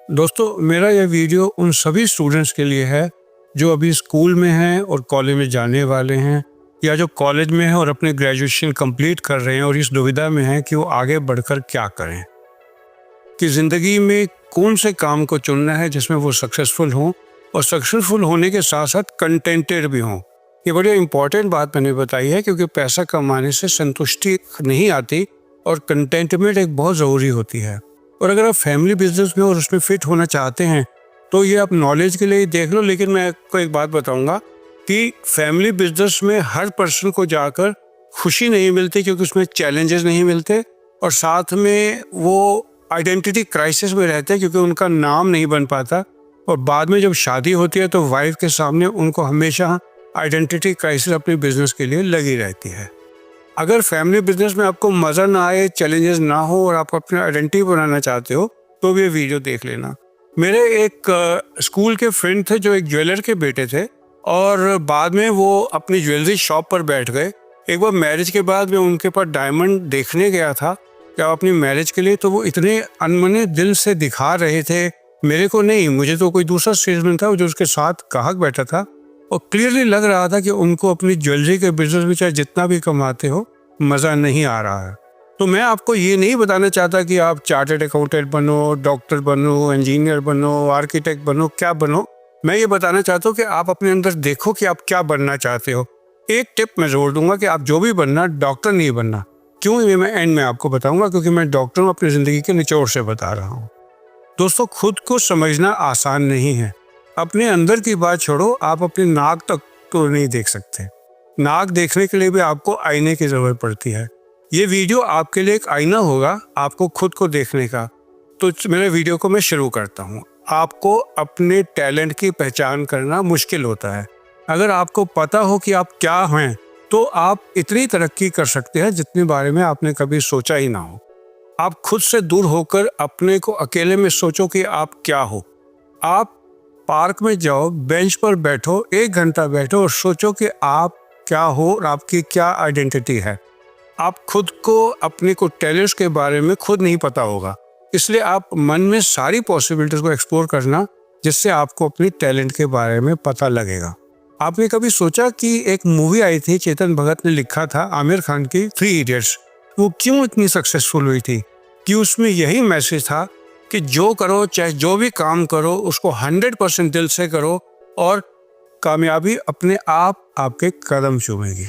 दोस्तों, मेरा यह वीडियो उन सभी स्टूडेंट्स के लिए है जो अभी स्कूल में हैं और कॉलेज में जाने वाले हैं, या जो कॉलेज में हैं और अपने ग्रेजुएशन कंप्लीट कर रहे हैं और इस दुविधा में हैं कि वो आगे बढ़कर क्या करें, कि ज़िंदगी में कौन से काम को चुनना है जिसमें वो सक्सेसफुल हों और सक्सेसफुल होने के साथ साथ कंटेंटेड भी हों। ये बड़ी इंपॉर्टेंट बात मैंने बताई है, क्योंकि पैसा कमाने से संतुष्टि नहीं आती और कंटेंटमेंट एक बहुत ज़रूरी होती है। और अगर आप फैमिली बिजनेस में और उसमें फिट होना चाहते हैं तो ये आप नॉलेज के लिए देख लो, लेकिन मैं आपको एक बात बताऊंगा कि फैमिली बिजनेस में हर पर्सन को जाकर खुशी नहीं मिलती, क्योंकि उसमें चैलेंजेस नहीं मिलते और साथ में वो आइडेंटिटी क्राइसिस में रहते हैं, क्योंकि उनका नाम नहीं बन पाता। और बाद में जब शादी होती है तो वाइफ के सामने उनको हमेशा आइडेंटिटी क्राइसिस अपने बिजनेस के लिए लगी रहती है। अगर फैमिली बिजनेस में आपको मज़ा ना आए, चैलेंजेस ना हो और आप अपना आइडेंटिटी बनाना चाहते हो तो ये वीडियो देख लेना। मेरे एक स्कूल के फ्रेंड थे जो एक ज्वेलर के बेटे थे, और बाद में वो अपनी ज्वेलरी शॉप पर बैठ गए। एक बार मैरिज के बाद मैं उनके पास डायमंड देखने गया था क्या अपनी मैरिज के लिए, तो वो इतने अनमने दिल से दिखा रहे थे मेरे को नहीं, मुझे तो कोई दूसरा सेल्समैन था जो उसके साथ ग्राहक बैठा था, और क्लियरली लग रहा था कि उनको अपनी ज्वेलरी के बिजनेस में चाहे जितना भी कमाते हो मज़ा नहीं आ रहा है। तो मैं आपको ये नहीं बताना चाहता कि आप चार्टर्ड अकाउंटेंट बनो, डॉक्टर बनो, इंजीनियर बनो, आर्किटेक्ट बनो, क्या बनो। मैं ये बताना चाहता हूँ कि आप अपने अंदर देखो कि आप क्या बनना चाहते हो। एक टिप मैं जोड़ दूंगा कि आप जो भी बनना, डॉक्टर नहीं बनना। क्यों, ये मैं एंड में आपको बताऊंगा, क्योंकि मैं डॉक्टर हूँ, अपनी ज़िंदगी के निचोड़ से बता रहा हूँ। दोस्तों, खुद को समझना आसान नहीं है। अपने अंदर की बात छोड़ो, आप अपनी नाक तक तो नहीं देख सकते। नाक देखने के लिए भी आपको आईने की ज़रूरत पड़ती है। ये वीडियो आपके लिए एक आईना होगा आपको खुद को देखने का। तो मेरे वीडियो को मैं शुरू करता हूँ। आपको अपने टैलेंट की पहचान करना मुश्किल होता है। अगर आपको पता हो कि आप क्या हैं तो आप इतनी तरक्की कर सकते हैं जितने बारे में आपने कभी सोचा ही ना हो। आप खुद से दूर होकर अपने को अकेले में सोचो कि आप क्या हो। आप पार्क में जाओ, बेंच पर बैठो, 1 घंटा बैठो और सोचो कि आप क्या हो और आपकी क्या आइडेंटिटी है। आप खुद को, अपने को टैलेंट्स के बारे में खुद नहीं पता होगा, इसलिए आप मन में सारी पॉसिबिलिटीज को एक्सप्लोर करना, जिससे आपको अपनी टैलेंट के बारे में पता लगेगा। आपने कभी सोचा कि एक मूवी आई थी, चेतन भगत ने लिखा था, आमिर खान की, 3 इडियट्स, वो क्यों इतनी सक्सेसफुल हुई थी? कि उसमें यही मैसेज था कि जो करो, चाहे जो भी काम करो, उसको 100% दिल से करो और कामयाबी अपने आप आपके कदम चूमेगी।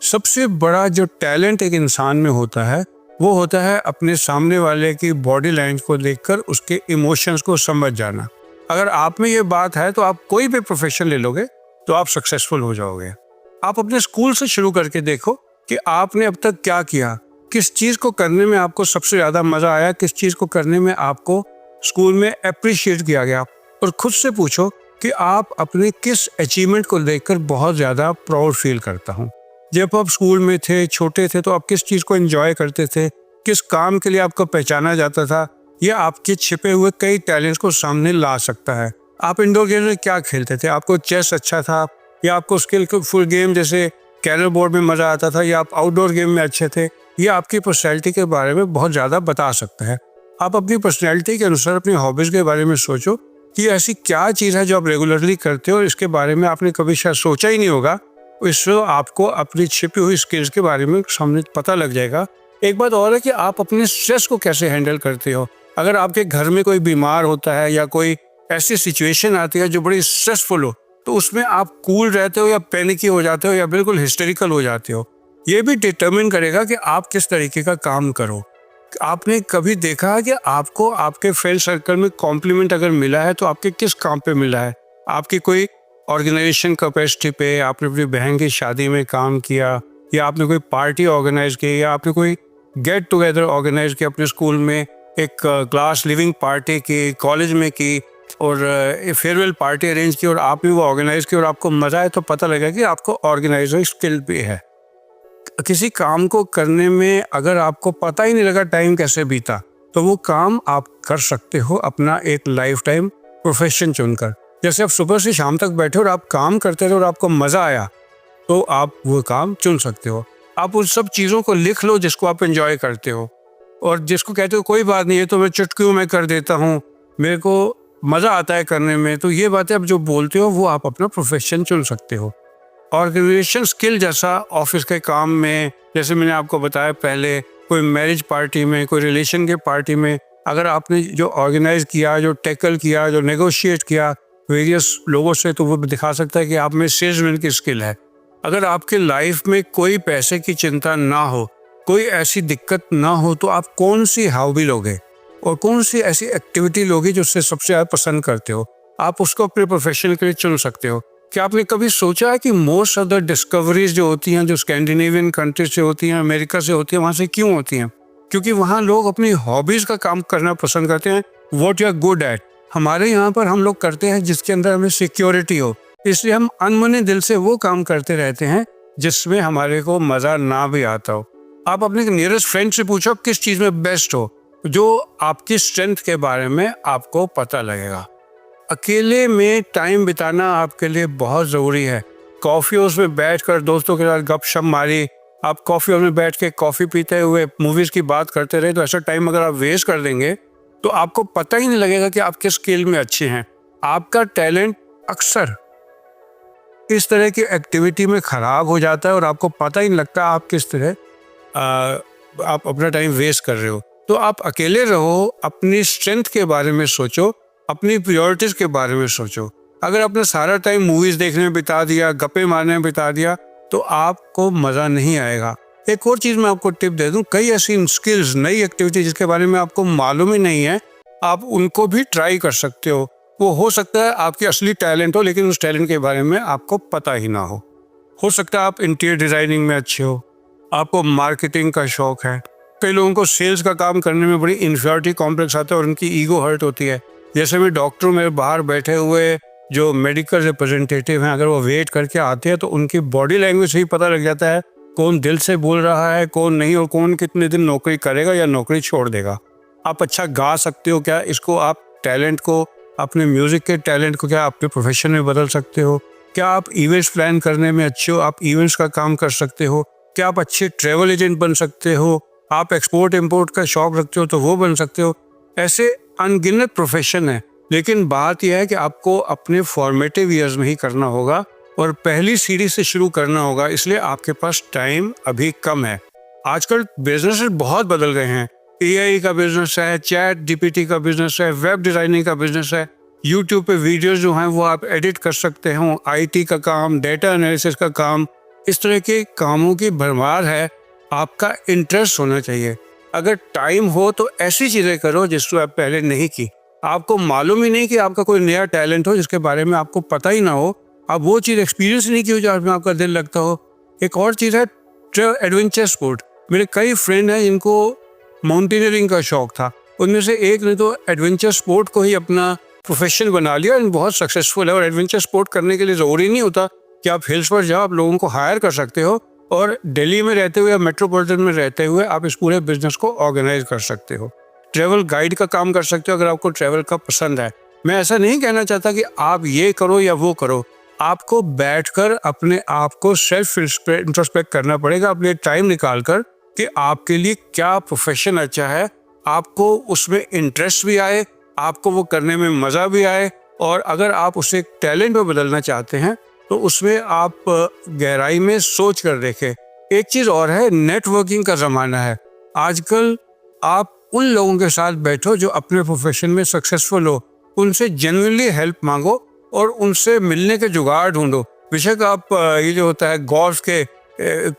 सबसे बड़ा जो टैलेंट एक इंसान में होता है वो होता है अपने सामने वाले की बॉडी लैंग्वेज को देखकर उसके इमोशंस को समझ जाना। अगर आप में ये बात है तो आप कोई भी प्रोफेशन ले लोगे तो आप सक्सेसफुल हो जाओगे। आप अपने स्कूल से शुरू करके देखो कि आपने अब तक क्या किया, किस चीज़ को करने में आपको सबसे ज़्यादा मज़ा आया, किस चीज़ को करने में आपको स्कूल में अप्रिशिएट किया गया, और खुद से पूछो कि आप अपने किस अचीवमेंट को देखकर बहुत ज़्यादा प्राउड फील करता हूँ। जब आप स्कूल में थे, छोटे थे, तो आप किस चीज़ को एंजॉय करते थे, किस काम के लिए आपको पहचाना जाता था, यह आपके छिपे हुए कई टैलेंट्स को सामने ला सकता है। आप इंडोर गेम में क्या खेलते थे? आपको चेस अच्छा था, या आपको स्किलफुल गेम जैसे कैरम बोर्ड में मज़ा आता था, या आप आउटडोर गेम में अच्छे थे? ये आपकी पर्सनैलिटी के बारे में बहुत ज़्यादा बता सकता है। आप अपनी पर्सनैलिटी के अनुसार अपनी हॉबीज़ के बारे में सोचो कि ऐसी क्या चीज़ है जो आप रेगुलरली करते हो, इसके बारे में आपने कभी शायद सोचा ही नहीं होगा। इससे आपको अपनी छिपी हुई स्किल्स के बारे में सामने पता लग जाएगा। एक बात और है कि आप अपने स्ट्रेस को कैसे हैंडल करते हो। अगर आपके घर में कोई बीमार होता है या कोई ऐसी सिचुएशन आती है जो बड़ी स्ट्रेसफुल हो, तो उसमें आप कूल रहते हो या पैनिकी हो जाते हो या बिल्कुल हिस्टेरिकल हो जाते हो। ये भी डिटरमिन करेगा कि आप किस तरीके का काम करो। आपने कभी देखा है कि आपको आपके फ्रेंड सर्कल में कॉम्प्लीमेंट अगर मिला है तो आपके किस काम पे मिला है? आपकी कोई ऑर्गेनाइजेशन कैपेसिटी पे, आपने अपनी बहन की शादी में काम किया, या आपने कोई पार्टी ऑर्गेनाइज की, या आपने कोई गेट टुगेदर ऑर्गेनाइज किया अपने स्कूल में, एक क्लास लिविंग पार्टी की, कॉलेज में की, और फेयरवेल पार्टी अरेंज की और आपने वो ऑर्गेनाइज की और आपको मज़ा आया, तो पता लगा कि आपको ऑर्गेनाइजर स्किल भी है। किसी काम को करने में अगर आपको पता ही नहीं लगा टाइम कैसे बीता, तो वो काम आप कर सकते हो अपना एक लाइफ टाइम प्रोफेशन चुनकर। जैसे आप सुबह से शाम तक बैठे और आप काम करते रहे और आपको मज़ा आया, तो आप वो काम चुन सकते हो। आप उन सब चीज़ों को लिख लो जिसको आप एंजॉय करते हो, और जिसको कहते हो कोई बात नहीं है तो मैं चुटकियों में कर देता हूँ, मेरे को मज़ा आता है करने में, तो ये बातें आप जो बोलते हो वो आप अपना प्रोफेशन चुन सकते हो। ऑर्गेनाइजेशन स्किल जैसा ऑफिस के काम में, जैसे मैंने आपको बताया पहले, कोई मैरिज पार्टी में, कोई रिलेशन के पार्टी में, अगर आपने जो ऑर्गेनाइज किया, जो टैकल किया, जो नेगोशिएट किया वेरियस लोगों से, तो वो दिखा सकता है कि आप में सेल्समैन की स्किल है। अगर आपके लाइफ में कोई पैसे की चिंता ना हो, कोई ऐसी दिक्कत ना हो, तो आप कौन सी हॉबी लोगे और कौन सी ऐसी एक्टिविटी लोगे जो उससे सबसे ज़्यादा पसंद करते हो, आप उसको अपने प्रोफेशन के लिए चुन सकते हो। क्या आपने कभी सोचा है कि मोस्ट ऑफ द डिस्कवरीज जो होती हैं, जो स्कैंडिनेवियन कंट्रीज से होती हैं, अमेरिका से होती हैं, वहाँ से क्यों होती हैं? क्योंकि वहाँ लोग अपनी हॉबीज़ का काम करना पसंद करते हैं, what you are good at. हमारे यहाँ पर हम लोग करते हैं जिसके अंदर हमें सिक्योरिटी हो, इसलिए हम अनमने दिल से वो काम करते रहते हैं जिसमें हमारे को मज़ा ना भी आता हो। आप अपने नियरेस्ट फ्रेंड से पूछो किस चीज़ में बेस्ट हो, जो आपकी स्ट्रेंथ के बारे में आपको पता लगेगा। अकेले में टाइम बिताना आपके लिए बहुत ज़रूरी है। कॉफ़ी हाउस में बैठकर दोस्तों के साथ गपशप मारी, आप कॉफ़ी हाउस में बैठ के कॉफ़ी पीते हुए मूवीज़ की बात करते रहे, तो ऐसा टाइम अगर आप वेस्ट कर देंगे तो आपको पता ही नहीं लगेगा कि आप किस स्किल में अच्छे हैं। आपका टैलेंट अक्सर इस तरह की एक्टिविटी में ख़राब हो जाता है और आपको पता ही नहीं लगता आप किस तरह आप अपना टाइम वेस्ट कर रहे हो। तो आप अकेले रहो, अपनी स्ट्रेंथ के बारे में सोचो, अपनी प्रायोरिटीज़ के बारे में सोचो। अगर आपने सारा टाइम मूवीज़ देखने में बिता दिया, गप्पे मारने में बिता दिया, तो आपको मज़ा नहीं आएगा। एक और चीज़ मैं आपको टिप दे दूं, कई ऐसी स्किल्स, नई एक्टिविटी जिसके बारे में आपको मालूम ही नहीं है, आप उनको भी ट्राई कर सकते हो। वो हो सकता है आपकी असली टैलेंट हो, लेकिन उस टैलेंट के बारे में आपको पता ही ना हो सकता है आप इंटीरियर डिज़ाइनिंग में अच्छे हो, आपको मार्केटिंग का शौक है। कई लोगों को सेल्स का काम करने में बड़ी इन्फीरियरिटी कॉम्प्लेक्स आता है और उनकी ईगो हर्ट होती है। जैसे मैं डॉक्टर मेरे बाहर बैठे हुए जो मेडिकल रिप्रेजेंटेटिव हैं, अगर वो वेट करके आते हैं तो उनकी बॉडी लैंग्वेज से ही पता लग जाता है कौन दिल से बोल रहा है, कौन नहीं, और कौन कितने दिन नौकरी करेगा या नौकरी छोड़ देगा। आप अच्छा गा सकते हो क्या, इसको आप टैलेंट को, अपने म्यूज़िक के टैलेंट को क्या अपने प्रोफेशन में बदल सकते हो? क्या आप इवेंट्स प्लान करने में अच्छे हो, आप इवेंट्स का काम कर सकते हो? क्या आप अच्छे ट्रैवल एजेंट बन सकते हो? आप एक्सपोर्ट इम्पोर्ट का शौक रखते हो तो वो बन सकते हो। ऐसे अनगिनत प्रोफेशन है, लेकिन बात यह है कि आपको अपने फॉर्मेटिव ईयर्स में ही करना होगा और पहली सीढ़ी से शुरू करना होगा, इसलिए आपके पास टाइम अभी कम है। आजकल बिजनेस बहुत बदल गए हैं। एआई का बिजनेस है, चैट जीपीटी का बिजनेस है, वेब डिज़ाइनिंग का बिजनेस है, यूट्यूब पे वीडियोस जो हैं वो आप एडिट कर सकते हो, आईटी का काम, डेटा एनालिसिस का काम, इस तरह के कामों की भरमार है। आपका इंटरेस्ट होना चाहिए। अगर टाइम हो तो ऐसी चीज़ें करो जिसको आप पहले नहीं की, आपको मालूम ही नहीं कि आपका कोई नया टैलेंट हो जिसके बारे में आपको पता ही ना हो, आप वो चीज़ एक्सपीरियंस नहीं की हो जहाँ में आपका दिल लगता हो। एक और चीज़ है एडवेंचर स्पोर्ट। मेरे कई फ्रेंड हैं जिनको माउंटेनियरिंग का शौक था, उनमें से एक ने तो एडवेंचर स्पोर्ट को ही अपना प्रोफेशन बना लिया और बहुत सक्सेसफुल है। और एडवेंचर स्पोर्ट करने के लिए ज़रूरी नहीं होता कि आप हिल्स पर जाओ, आप लोगों को हायर कर सकते हो और दिल्ली में रहते हुए या मेट्रोपॉलिटन में रहते हुए आप इस पूरे बिजनेस को ऑर्गेनाइज कर सकते हो। ट्रैवल गाइड का काम कर सकते हो अगर आपको ट्रैवल का पसंद है। मैं ऐसा नहीं कहना चाहता कि आप ये करो या वो करो, आपको बैठकर अपने आप को सेल्फ इंट्रोस्पेक्ट करना पड़ेगा, अपने टाइम निकाल कर कि आपके लिए क्या प्रोफेशन अच्छा है, आपको उसमें इंटरेस्ट भी आए, आपको वो करने में मज़ा भी आए, और अगर आप उसे टैलेंट में बदलना चाहते हैं तो उसमें आप गहराई में सोच कर देखें। एक चीज़ और है, नेटवर्किंग का ज़माना है आजकल। आप उन लोगों के साथ बैठो जो अपने प्रोफेशन में सक्सेसफुल हो, उनसे जेन्युइनली हेल्प मांगो और उनसे मिलने के जुगाड़ ढूंढो। बेशक आप ये जो होता है गोल्फ के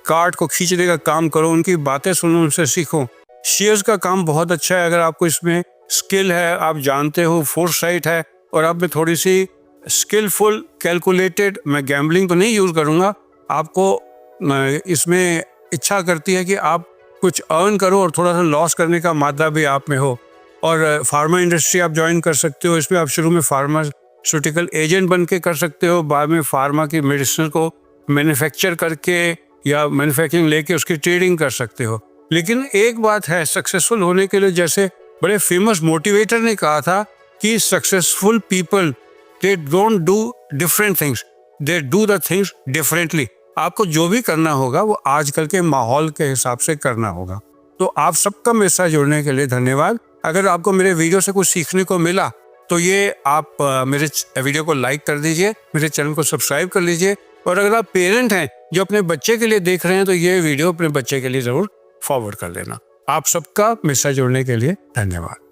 कार्ट को खींचने का काम करो, उनकी बातें सुनो, उनसे सीखो। शेयर्स का काम बहुत अच्छा है, अगर आपको इसमें स्किल है, आप जानते हो, फोरसाइट है और आप में थोड़ी सी स्किलफुल कैलकुलेटेड, मैं गैम्बलिंग तो नहीं यूज़ करूँगा, आपको इसमें इच्छा करती है कि आप कुछ अर्न करो और थोड़ा सा लॉस करने का मादा भी आप में हो। और फार्मा इंडस्ट्री आप ज्वाइन कर सकते हो, इसमें आप शुरू में फार्मास्यूटिकल एजेंट बन के कर सकते हो, बाद में फार्मा की मेडिसिन को मैन्युफैक्चर करके या मैन्युफैक्चरिंग लेके उसकी ट्रेडिंग कर सकते हो। लेकिन एक बात है, सक्सेसफुल होने के लिए, जैसे बड़े फेमस मोटिवेटर ने कहा था कि successful people they don't do different things, they do the things differently. आपको जो भी करना होगा वो आजकल के माहौल के हिसाब से करना होगा। तो आप सबका मेरे साथ जुड़ने के लिए धन्यवाद। अगर आपको मेरे वीडियो से कुछ सीखने को मिला तो ये आप मेरे वीडियो को लाइक कर दीजिए, मेरे चैनल को सब्सक्राइब कर लीजिए, और अगर आप पेरेंट हैं जो अपने बच्चे के लिए देख रहे हैं तो ये वीडियो अपने बच्चे के लिए ज़रूर फॉरवर्ड कर देना। आप सबका मेरे साथ जुड़ने के लिए धन्यवाद।